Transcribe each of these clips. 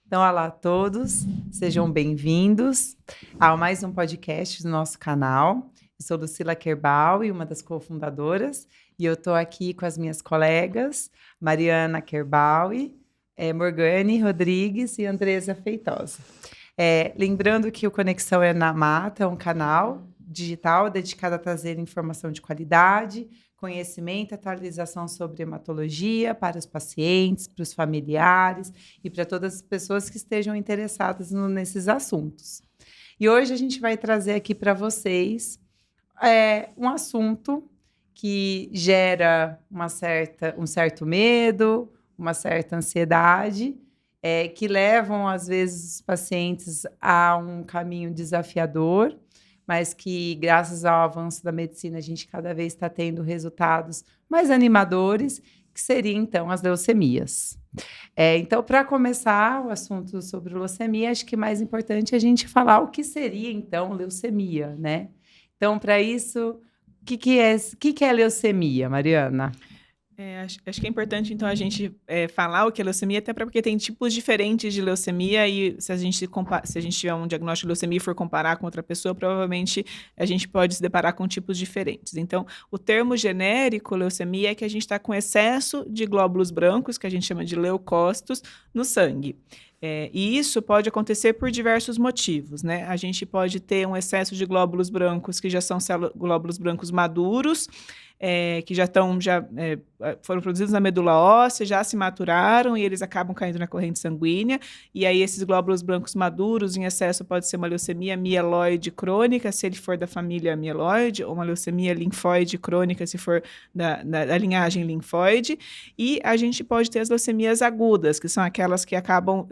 Então, olá a todos, sejam bem-vindos a mais um podcast do nosso canal. Eu sou Lucila Kerbauer, uma das cofundadoras, e eu estou aqui com as minhas colegas, Mariana Kerbauer, Morgane Rodrigues e Andresa Feitosa. Lembrando que o Conexão é na Mata, é um canal digital dedicado a trazer informação de qualidade, conhecimento, atualização sobre hematologia para os pacientes, para os familiares e para todas as pessoas que estejam interessadas nesses assuntos. E hoje a gente vai trazer aqui para vocês um assunto que gera um certo medo, uma certa ansiedade, que levam, às vezes, os pacientes a um caminho desafiador, mas que, graças ao avanço da medicina, a gente cada vez está tendo resultados mais animadores, que seriam, então, as leucemias. Então, para começar o assunto sobre leucemia, acho que mais importante é a gente falar o que seria, então, leucemia, né? Então, para isso, o que é leucemia, Mariana? Acho que é importante, então, a gente falar o que é leucemia, até porque tem tipos diferentes de leucemia e se a gente tiver um diagnóstico de leucemia e for comparar com outra pessoa, provavelmente a gente pode se deparar com tipos diferentes. Então, o termo genérico leucemia é que a gente está com excesso de glóbulos brancos, que a gente chama de leucócitos, no sangue. E isso pode acontecer por diversos motivos, né? A gente pode ter um excesso de glóbulos brancos que já são glóbulos brancos maduros, que foram produzidos na medula óssea, já se maturaram e eles acabam caindo na corrente sanguínea. E aí esses glóbulos brancos maduros em excesso pode ser uma leucemia mieloide crônica, se ele for da família mieloide, ou uma leucemia linfóide crônica, se for da linhagem linfóide. E a gente pode ter as leucemias agudas, que são aquelas que acabam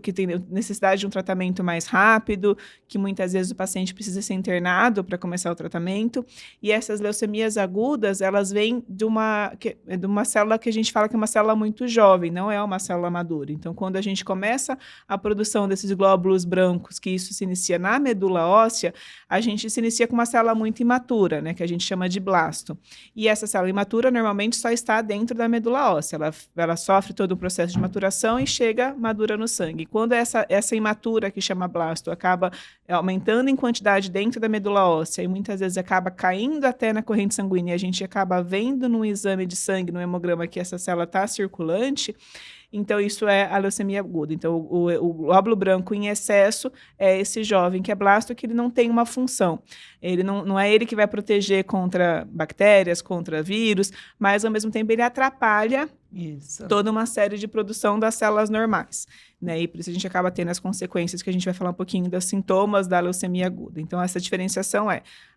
que tem necessidade de um tratamento mais rápido, que muitas vezes o paciente precisa ser internado para começar o tratamento. E essas leucemias agudas, elas vêm de uma célula que a gente fala que é uma célula muito jovem, não é uma célula madura. Então, quando a gente começa a produção desses glóbulos brancos, que isso se inicia na medula óssea, a gente se inicia com uma célula muito imatura, né, que a gente chama de blasto. E essa célula imatura normalmente só está dentro da medula óssea. Ela sofre todo o processo de maturação e chega madura no sangue. Quando essa imatura, que chama blasto, acaba aumentando em quantidade dentro da medula óssea e muitas vezes acaba caindo até na corrente sanguínea, e a gente acaba vendo num exame de sangue, no hemograma, que essa célula está circulante, então isso é a leucemia aguda. Então o glóbulo branco em excesso é esse jovem que é blasto, que ele não tem uma função. Ele não é ele que vai proteger contra bactérias, contra vírus, mas ao mesmo tempo ele atrapalha toda uma série de produção das células normais, né? E por isso a gente acaba tendo as consequências que a gente vai falar um pouquinho dos sintomas da leucemia aguda. Então, essa diferenciação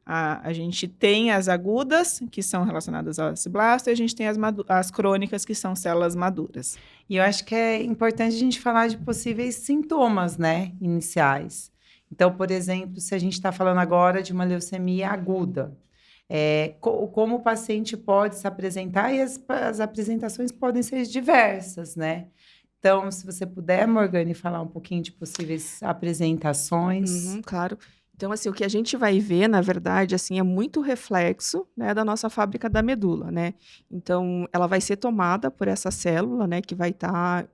a gente tem as agudas, que são relacionadas ao blasto, e a gente tem as crônicas, que são células maduras. E eu acho que é importante a gente falar de possíveis sintomas, né, iniciais. Então, por exemplo, se a gente está falando agora de uma leucemia aguda, como o paciente pode se apresentar, e as apresentações podem ser diversas, né? Então, se você puder, Morgane, falar um pouquinho de possíveis apresentações. Claro. Então, assim, o que a gente vai ver, na verdade, assim, é muito reflexo, né, da nossa fábrica da medula, né? Então, ela vai ser tomada por essa célula, né, que vai estar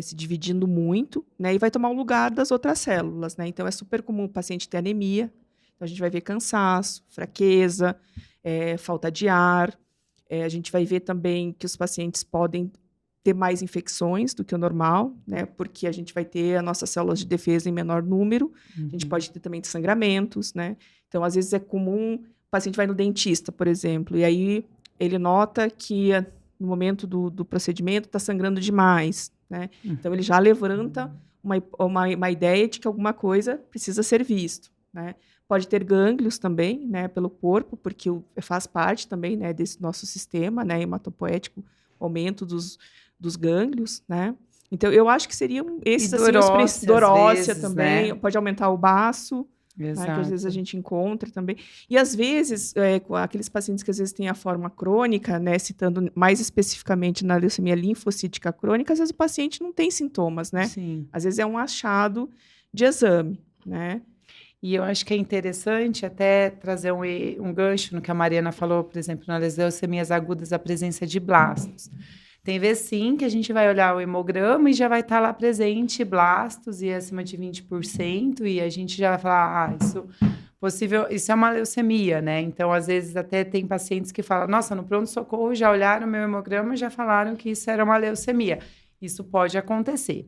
se dividindo muito, né, e vai tomar o lugar das outras células, né? Então, é super comum o paciente ter anemia. Então, a gente vai ver cansaço, fraqueza, falta de ar. A gente vai ver também que os pacientes podem ter mais infecções do que o normal, né? Porque a gente vai ter as nossas células de defesa em menor número. A gente pode ter também sangramentos, né? Então, às vezes é comum, o paciente vai no dentista, por exemplo, e aí ele nota que no momento do procedimento está sangrando demais, né? Então, ele já levanta uma ideia de que alguma coisa precisa ser visto, né? Pode ter gânglios também, né, pelo corpo, porque faz parte também, né, desse nosso sistema, né, hematopoético, aumento dos gânglios, né? Então, eu acho que seriam esses, assim, os principais. Dorócia também, né? Pode aumentar o baço, né, que às vezes a gente encontra também. E, às vezes, aqueles pacientes que às vezes têm a forma crônica, né, citando mais especificamente na leucemia linfocítica crônica, às vezes o paciente não tem sintomas, né? Sim. Às vezes é um achado de exame, né? E eu acho que é interessante até trazer um gancho no que a Mariana falou, por exemplo, nas leucemias agudas, a presença de blastos. Tem vezes sim que a gente vai olhar o hemograma e já vai estar lá presente blastos e acima de 20%, e a gente já vai falar, isso é uma leucemia, né? Então, às vezes, até tem pacientes que falam, nossa, no pronto-socorro já olharam o meu hemograma e já falaram que isso era uma leucemia. Isso pode acontecer.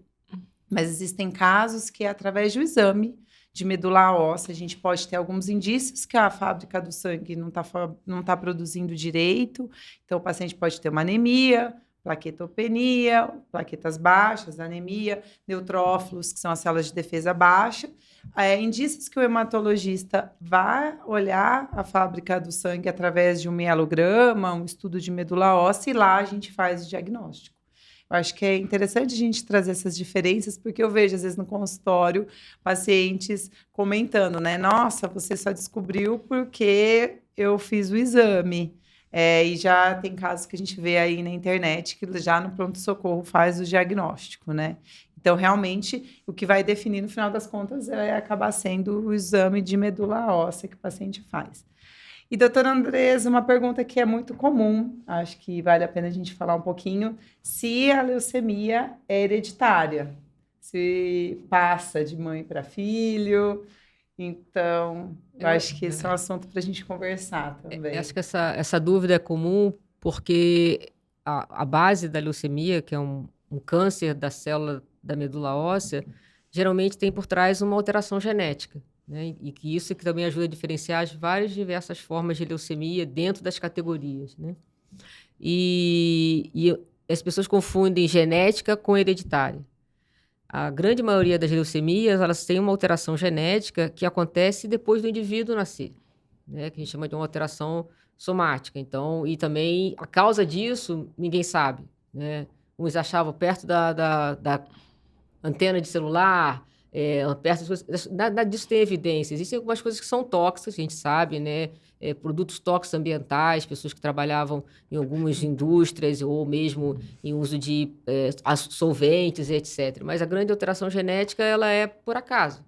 Mas existem casos que, através do exame de medula óssea, a gente pode ter alguns indícios que a fábrica do sangue não tá produzindo direito. Então, o paciente pode ter uma anemia, plaquetopenia, plaquetas baixas, anemia, neutrófilos, que são as células de defesa baixa. Indícios que o hematologista vai olhar a fábrica do sangue através de um mielograma, um estudo de medula óssea, e lá a gente faz o diagnóstico. Eu acho que é interessante a gente trazer essas diferenças, porque eu vejo, às vezes, no consultório, pacientes comentando, né? Nossa, você só descobriu porque eu fiz o exame. E já tem casos que a gente vê aí na internet que já no pronto-socorro faz o diagnóstico, né? Então, realmente, o que vai definir, no final das contas, é acabar sendo o exame de medula óssea que o paciente faz. E, doutora Andresa, uma pergunta que é muito comum, acho que vale a pena a gente falar um pouquinho, se a leucemia é hereditária, se passa de mãe para filho. Então, eu acho que esse é um assunto para a gente conversar também. Acho que essa dúvida é comum porque a base da leucemia, que é um câncer da célula da medula óssea, geralmente tem por trás uma alteração genética. Né? E que isso que também ajuda a diferenciar as várias diversas formas de leucemia dentro das categorias. Né? E as pessoas confundem genética com hereditária. A grande maioria das leucemias, elas têm uma alteração genética que acontece depois do indivíduo nascer, né? Que a gente chama de uma alteração somática. Então, e também a causa disso, ninguém sabe. Né? Uns achavam perto da antena de celular, perto nada disso tem evidência. Existem algumas coisas que são tóxicas, a gente sabe, né? Produtos tóxicos ambientais, pessoas que trabalhavam em algumas indústrias ou mesmo em uso de solventes, etc. Mas a grande alteração genética, ela é por acaso.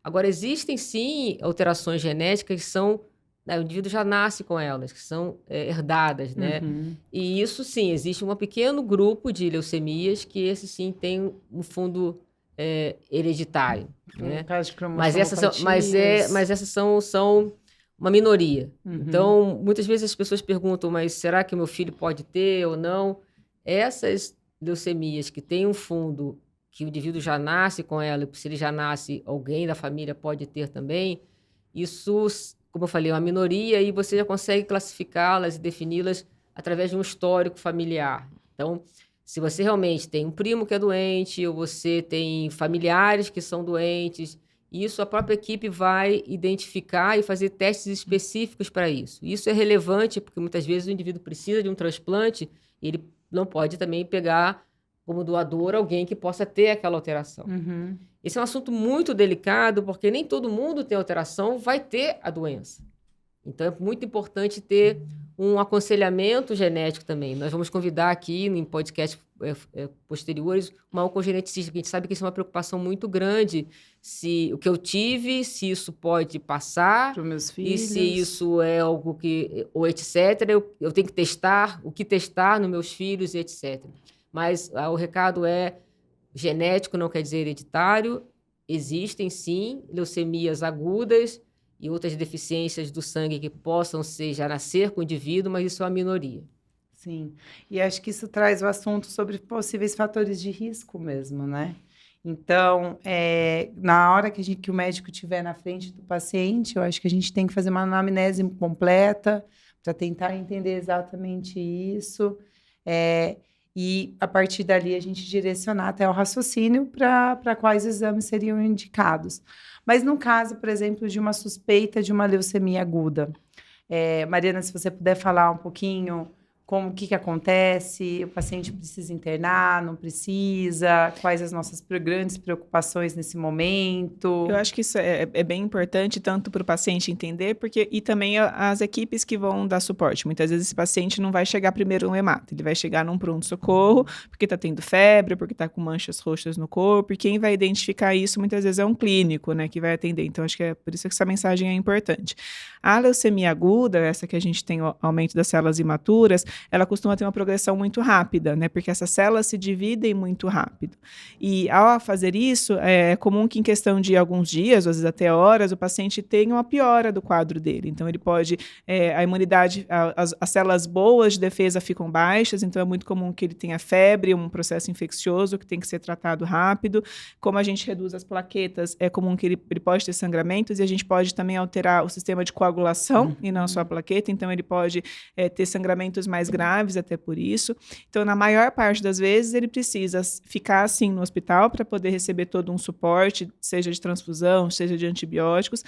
Agora, existem sim alterações genéticas que são, né, o indivíduo já nasce com elas, que são herdadas, né? Uhum. E isso sim, existe um pequeno grupo de leucemias que esse sim tem um fundo hereditário. Né? Caso de Mas essas são uma minoria. Uhum. Então, muitas vezes as pessoas perguntam, mas será que o meu filho pode ter ou não? Essas leucemias que têm um fundo que o indivíduo já nasce com ela, se ele já nasce, alguém da família pode ter também, isso, como eu falei, é uma minoria e você já consegue classificá-las e defini-las através de um histórico familiar. Então, se você realmente tem um primo que é doente ou você tem familiares que são doentes, isso a própria equipe vai identificar e fazer testes específicos para isso. Isso é relevante porque muitas vezes o indivíduo precisa de um transplante e ele não pode também pegar como doador alguém que possa ter aquela alteração. Uhum. Esse é um assunto muito delicado porque nem todo mundo tem alteração, vai ter a doença. Então é muito importante ter um aconselhamento genético também. Nós vamos convidar aqui em podcast posteriores uma oncogeneticista, porque a gente sabe que isso é uma preocupação muito grande. Se o que eu tive, se isso pode passar para os meus filhos. E se isso é algo que, ou etc., eu tenho que testar, o que testar nos meus filhos e etc. Mas o recado é genético, não quer dizer hereditário. Existem sim leucemias agudas e outras deficiências do sangue que possam já nascer com o indivíduo, mas isso é uma minoria. Sim, e acho que isso traz o assunto sobre possíveis fatores de risco mesmo, né? Então, na hora que o médico estiver na frente do paciente, eu acho que a gente tem que fazer uma anamnese completa para tentar entender exatamente isso. E, a partir dali, a gente direcionar até o raciocínio para quais exames seriam indicados. Mas no caso, por exemplo, de uma suspeita de uma leucemia aguda, Mariana, se você puder falar um pouquinho o que acontece, o paciente precisa internar, não precisa, quais as nossas grandes preocupações nesse momento. Eu acho que isso é bem importante, tanto para o paciente entender, e também as equipes que vão dar suporte. Muitas vezes esse paciente não vai chegar primeiro no hemato, ele vai chegar num pronto-socorro, porque está tendo febre, porque está com manchas roxas no corpo, e quem vai identificar isso muitas vezes é um clínico, né, que vai atender. Então, acho que é por isso que essa mensagem é importante. A leucemia aguda, essa que a gente tem o aumento das células imaturas, ela costuma ter uma progressão muito rápida, né? Porque essas células se dividem muito rápido. E ao fazer isso, é comum que em questão de alguns dias, ou às vezes até horas, o paciente tenha uma piora do quadro dele. Então, ele pode, a imunidade, as células boas de defesa ficam baixas, então é muito comum que ele tenha febre, um processo infeccioso que tem que ser tratado rápido. Como a gente reduz as plaquetas, é comum que ele pode ter sangramentos e a gente pode também alterar o sistema de coagulação e não só a plaqueta, então ele pode ter sangramentos mais graves até por isso. Então, na maior parte das vezes, ele precisa ficar assim no hospital para poder receber todo um suporte, seja de transfusão, seja de antibióticos,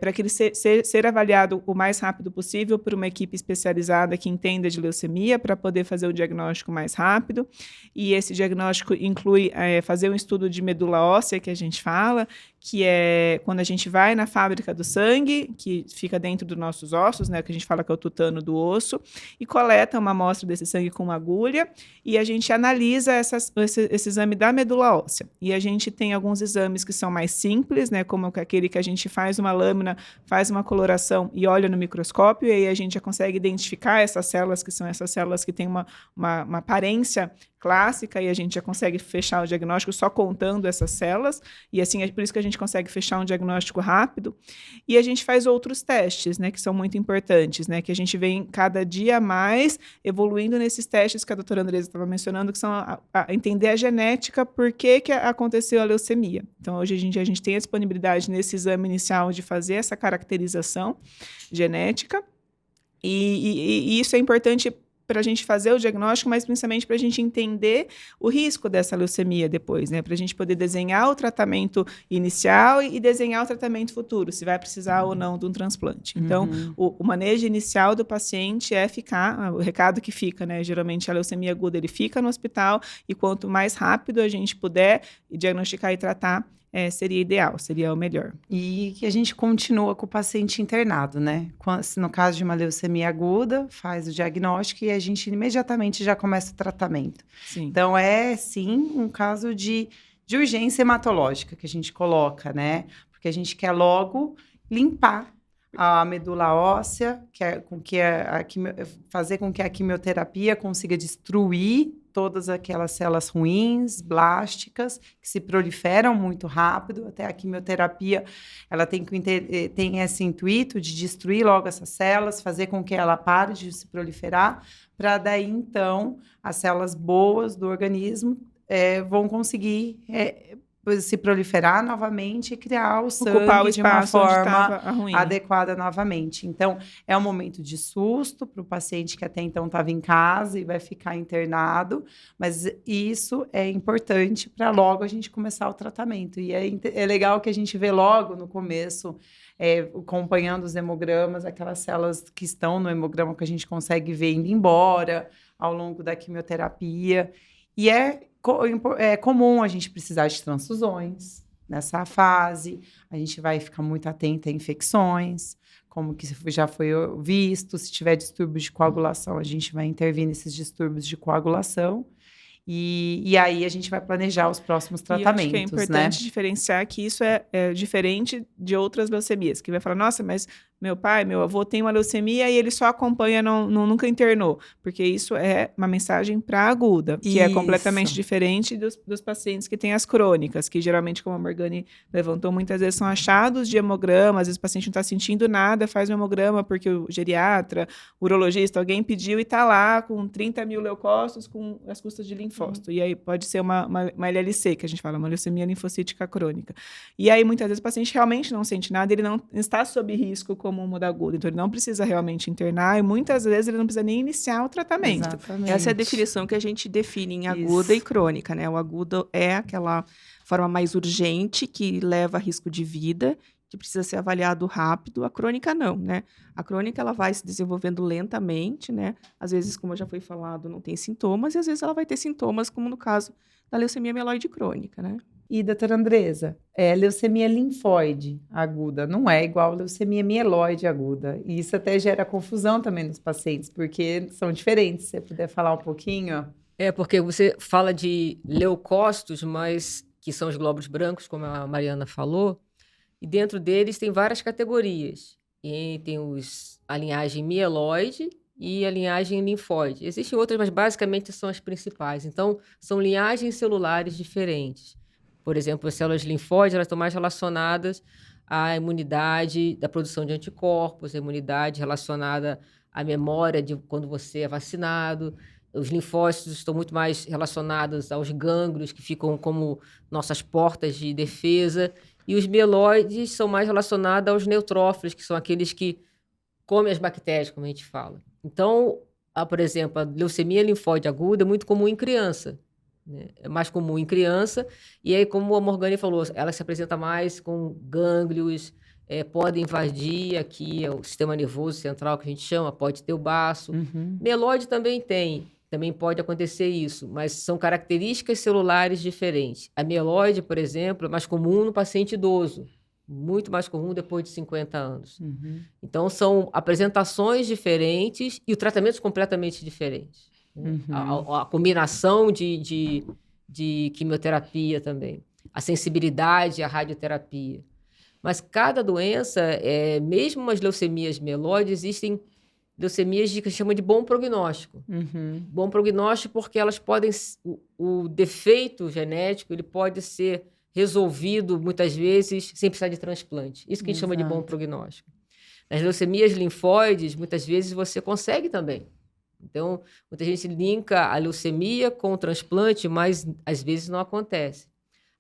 para que ele ser avaliado o mais rápido possível por uma equipe especializada que entenda de leucemia para poder fazer o diagnóstico mais rápido. E esse diagnóstico inclui fazer um estudo de medula óssea, que a gente fala, que é quando a gente vai na fábrica do sangue, que fica dentro dos nossos ossos, né, que a gente fala que é o tutano do osso, e coleta uma amostra desse sangue com uma agulha, e a gente analisa esse exame da medula óssea. E a gente tem alguns exames que são mais simples, né, como aquele que a gente faz uma lâmina, faz uma coloração e olha no microscópio, e aí a gente já consegue identificar essas células, que são essas células que têm uma aparência clássica, e a gente já consegue fechar o diagnóstico só contando essas células, e assim é por isso que a gente consegue fechar um diagnóstico rápido. E a gente faz outros testes, né, que são muito importantes, né, que a gente vem cada dia mais evoluindo nesses testes que a doutora Andresa estava mencionando, que são a entender a genética, por que aconteceu a leucemia. Então, hoje a gente tem a disponibilidade nesse exame inicial de fazer essa caracterização genética, e isso é importante para a gente fazer o diagnóstico, mas principalmente para a gente entender o risco dessa leucemia depois, né? Para a gente poder desenhar o tratamento inicial e desenhar o tratamento futuro, se vai precisar ou não de um transplante. Então, o manejo inicial do paciente é ficar, o recado que fica, né? Geralmente a leucemia aguda, ele fica no hospital, e quanto mais rápido a gente puder diagnosticar e tratar, seria ideal, seria o melhor. E que a gente continua com o paciente internado, né? No caso de uma leucemia aguda, faz o diagnóstico e a gente imediatamente já começa o tratamento. Sim. Então, sim, um caso de urgência hematológica que a gente coloca, né? Porque a gente quer logo limpar a medula óssea, fazer com que a quimioterapia consiga destruir todas aquelas células ruins, blásticas, que se proliferam muito rápido. Até a quimioterapia, ela tem esse intuito de destruir logo essas células, fazer com que ela pare de se proliferar, para daí, então, as células boas do organismo vão conseguir se proliferar novamente e criar o sangue de uma forma adequada novamente. Então, é um momento de susto para o paciente que até então estava em casa e vai ficar internado, mas isso é importante para logo a gente começar o tratamento. E é legal que a gente vê logo no começo, acompanhando os hemogramas, aquelas células que estão no hemograma que a gente consegue ver indo embora ao longo da quimioterapia. E é comum a gente precisar de transfusões nessa fase. A gente vai ficar muito atenta a infecções, como que já foi visto. Se tiver distúrbios de coagulação, a gente vai intervir nesses distúrbios de coagulação. E aí a gente vai planejar os próximos tratamentos, e acho que é importante diferenciar que isso é diferente de outras leucemias, que vai falar, nossa, mas meu pai, meu avô tem uma leucemia e ele só acompanha, nunca internou. Porque isso é uma mensagem para aguda, que é completamente diferente dos pacientes que têm as crônicas, que geralmente, como a Morgane levantou, muitas vezes são achados de hemograma, às vezes o paciente não está sentindo nada, faz um hemograma porque o geriatra, o urologista, alguém pediu e está lá com 30 mil leucócitos com as custas de linfócito. E aí pode ser uma LLC, que a gente fala, uma leucemia linfocítica crônica. E aí, muitas vezes, o paciente realmente não sente nada, ele não está sob risco como uma da aguda, então ele não precisa realmente internar e muitas vezes ele não precisa nem iniciar o tratamento. Exatamente. Essa é a definição que a gente define em aguda e crônica, né? O agudo é aquela forma mais urgente que leva a risco de vida, que precisa ser avaliado rápido. A crônica não, né? A crônica ela vai se desenvolvendo lentamente, né? Às vezes, como já foi falado, não tem sintomas e às vezes ela vai ter sintomas, como no caso da leucemia mieloide crônica, né? E, doutora Andresa, leucemia linfóide aguda não é igual a leucemia mieloide aguda. E isso até gera confusão também nos pacientes, porque são diferentes. Se você puder falar um pouquinho. Porque você fala de leucócitos, mas que são os glóbulos brancos, como a Mariana falou, e dentro deles tem várias categorias. e tem a linhagem mieloide e a linhagem linfóide. Existem outras, mas basicamente são as principais. Então, são linhagens celulares diferentes. Por exemplo, as células linfóides, elas estão mais relacionadas à imunidade da produção de anticorpos, a imunidade relacionada à memória de quando você é vacinado. Os linfócitos estão muito mais relacionados aos gânglios, que ficam como nossas portas de defesa. E os mieloides são mais relacionados aos neutrófilos, que são aqueles que comem as bactérias, como a gente fala. Então, por exemplo, a leucemia linfóide aguda é muito comum em criança, né? É mais comum em criança. E aí, como a Morgane falou, ela se apresenta mais com gânglios, pode invadir aqui o sistema nervoso central, que a gente chama, pode ter o baço. Mieloide também tem. Também pode acontecer isso, mas são características celulares diferentes. A mieloide, por exemplo, é mais comum no paciente idoso, muito mais comum depois de 50 anos. Então, são apresentações diferentes e o tratamento completamente diferentes. A combinação de quimioterapia também, a sensibilidade à radioterapia. Mas cada doença, mesmo as leucemias mieloides, existem leucemias que a gente chama de bom prognóstico. Bom prognóstico porque elas podem... O defeito genético ele pode ser resolvido, muitas vezes, sem precisar de transplante. Isso que a gente chama de bom prognóstico. Nas leucemias linfóides, muitas vezes você consegue também. Então, muita gente linka a leucemia com o transplante, mas às vezes não acontece.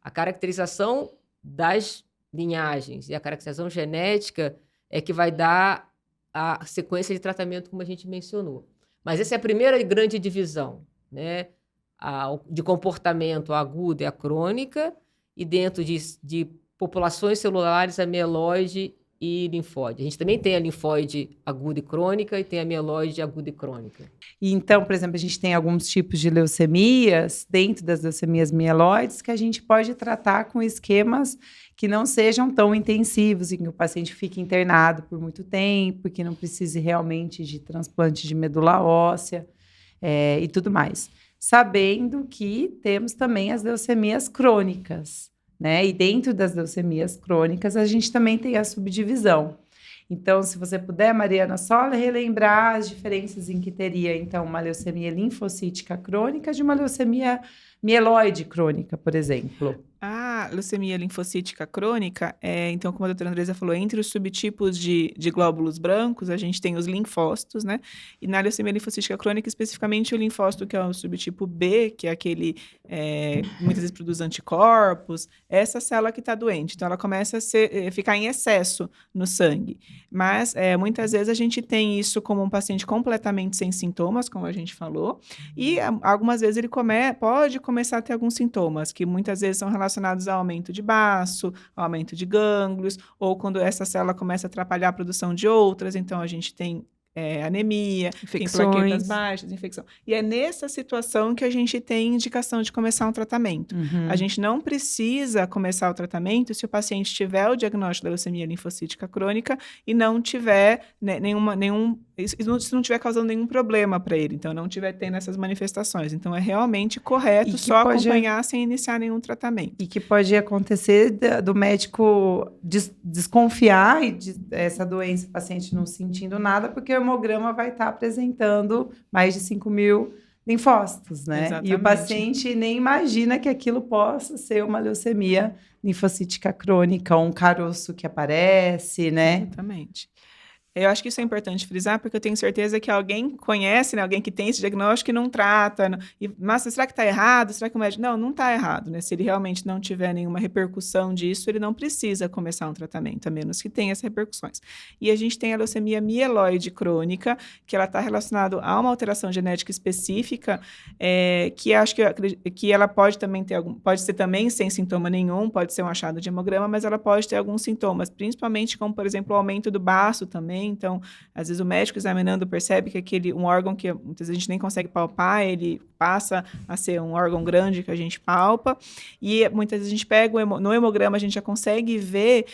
A caracterização das linhagens e a caracterização genética é que vai dar a sequência de tratamento, como a gente mencionou. Mas essa é a primeira grande divisão, né? De comportamento, a aguda e a crônica, e dentro de populações celulares, a mieloide e linfóide. A gente também tem a linfóide aguda e crônica e tem a mieloide aguda e crônica. E então, por exemplo, a gente tem alguns tipos de leucemias, dentro das leucemias mieloides, que a gente pode tratar com esquemas que não sejam tão intensivos, em que o paciente fique internado por muito tempo, que não precise realmente de transplante de medula óssea e tudo mais. Sabendo que temos também as leucemias crônicas, né? E dentro das leucemias crônicas, a gente também tem a subdivisão. Então, se você puder, Mariana, só relembrar as diferenças em que teria, então, uma leucemia linfocítica crônica de uma leucemia mieloide crônica, por exemplo. A leucemia linfocítica crônica, então, como a doutora Andresa falou, entre os subtipos de glóbulos brancos, a gente tem os linfócitos, né? E na leucemia linfocítica crônica, especificamente o linfócito, que é o subtipo B, que é aquele muitas vezes produz anticorpos, essa célula que está doente. Então, ela começa a ficar em excesso no sangue. Mas, muitas vezes, a gente tem isso como um paciente completamente sem sintomas, como a gente falou, e algumas vezes ele pode começar a ter alguns sintomas, que muitas vezes são relacionados ao aumento de baço, ao aumento de gânglios, ou quando essa célula começa a atrapalhar a produção de outras, então a gente tem anemia, infecções, tem plaquetas baixas, infecção. E é nessa situação que a gente tem indicação de começar um tratamento. A gente não precisa começar o tratamento se o paciente tiver o diagnóstico da leucemia linfocítica crônica e não tiver se não estiver causando nenhum problema para ele, então não estiver tendo essas manifestações. Então é realmente correto só acompanhar sem iniciar nenhum tratamento. E que pode acontecer do médico desconfiar essa doença, o paciente não sentindo nada, porque o hemograma vai estar apresentando mais de 5.000 linfócitos, né? Exatamente. E o paciente nem imagina que aquilo possa ser uma leucemia linfocítica crônica, ou um caroço que aparece, né? Exatamente. Eu acho que isso é importante frisar, porque eu tenho certeza que alguém conhece, né, alguém que tem esse diagnóstico e não trata. Mas será que está errado? Será que o médico... Não está errado, né? Se ele realmente não tiver nenhuma repercussão disso, ele não precisa começar um tratamento, a menos que tenha essas repercussões. E a gente tem a leucemia mieloide crônica, que ela está relacionada a uma alteração genética específica, que acho que ela pode também pode ser também sem sintoma nenhum, pode ser um achado de hemograma, mas ela pode ter alguns sintomas, principalmente como, por exemplo, o aumento do baço também. Então, às vezes o médico examinando percebe que um órgão que muitas vezes a gente nem consegue palpar, ele passa a ser um órgão grande que a gente palpa. E muitas vezes a gente pega no hemograma, a gente já consegue ver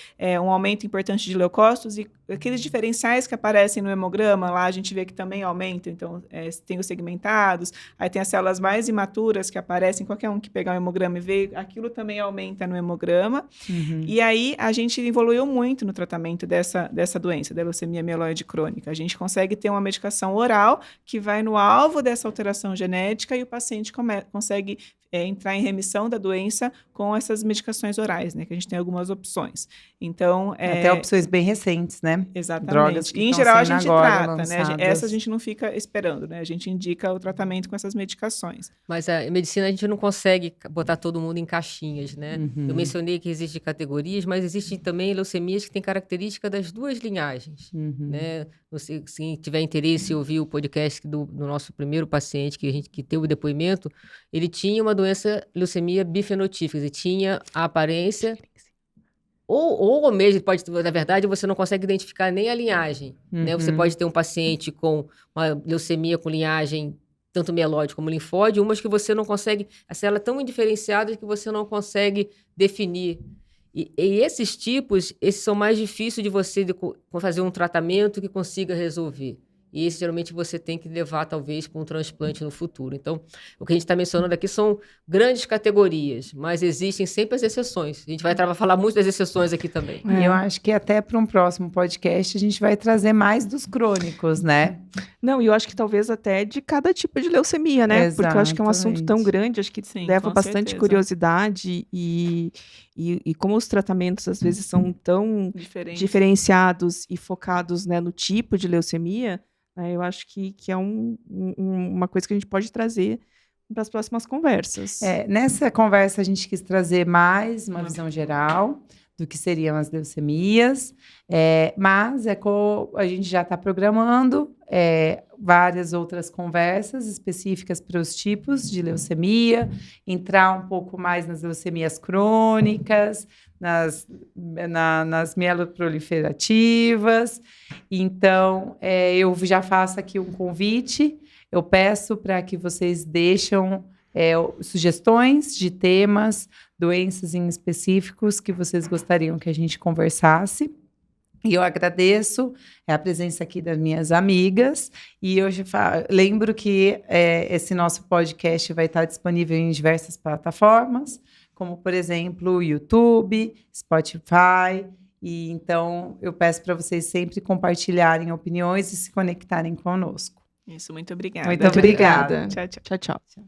um aumento importante de leucócitos e aqueles diferenciais que aparecem no hemograma, lá a gente vê que também aumentam. Então, tem os segmentados, aí tem as células mais imaturas que aparecem, qualquer um que pegar o hemograma e ver, aquilo também aumenta no hemograma. E aí, a gente evoluiu muito no tratamento dessa doença, da leucemia mieloide crônica. A gente consegue ter uma medicação oral que vai no alvo dessa alteração genética e o paciente consegue entrar em remissão da doença com essas medicações orais, né? Que a gente tem algumas opções. Então, até opções bem recentes, né? Exatamente. Drogas que e, em estão geral, a sendo gente agora trata, lançadas. né? Essa a gente não fica esperando, né? A gente indica o tratamento com essas medicações. Mas a medicina, a gente não consegue botar todo mundo em caixinhas, né? Eu mencionei que existem categorias, mas existem também leucemias que têm característica das duas linhagens, né? Se tiver interesse em ouvir o podcast do nosso primeiro paciente que teve o depoimento, ele tinha uma doença leucemia bifenotípica, ele tinha a aparência ou mesmo, na verdade, você não consegue identificar nem a linhagem, né? Você pode ter um paciente com uma leucemia com linhagem tanto mieloide como linfóide, umas que você não consegue, a célula é tão indiferenciada que você não consegue definir. E esses tipos, esses são mais difíceis de você fazer um tratamento que consiga resolver. E esse, geralmente, você tem que levar, talvez, para um transplante no futuro. Então, o que a gente está mencionando aqui são grandes categorias, mas existem sempre as exceções. A gente vai falar muito das exceções aqui também. E eu acho que até para um próximo podcast a gente vai trazer mais dos crônicos, né? Não, e eu acho que talvez até de cada tipo de leucemia, né? Porque eu acho que é um assunto tão grande, acho que leva bastante curiosidade e como os tratamentos às vezes são tão diferenciados e focados, né, no tipo de leucemia, eu acho que é uma coisa que a gente pode trazer para as próximas conversas. Nessa conversa a gente quis trazer mais uma visão geral do que seriam as leucemias, mas a gente já está programando várias outras conversas específicas para os tipos de leucemia, entrar um pouco mais nas leucemias crônicas, nas mieloproliferativas. Então, eu já faço aqui um convite, eu peço para que vocês deixem sugestões de temas, doenças em específicos que vocês gostariam que a gente conversasse. E eu agradeço a presença aqui das minhas amigas. E hoje lembro que esse nosso podcast vai estar disponível em diversas plataformas, como, por exemplo, o YouTube, Spotify. E então, eu peço para vocês sempre compartilharem opiniões e se conectarem conosco. Isso, muito obrigada. Muito obrigada. Tchau, tchau. Tchau, tchau.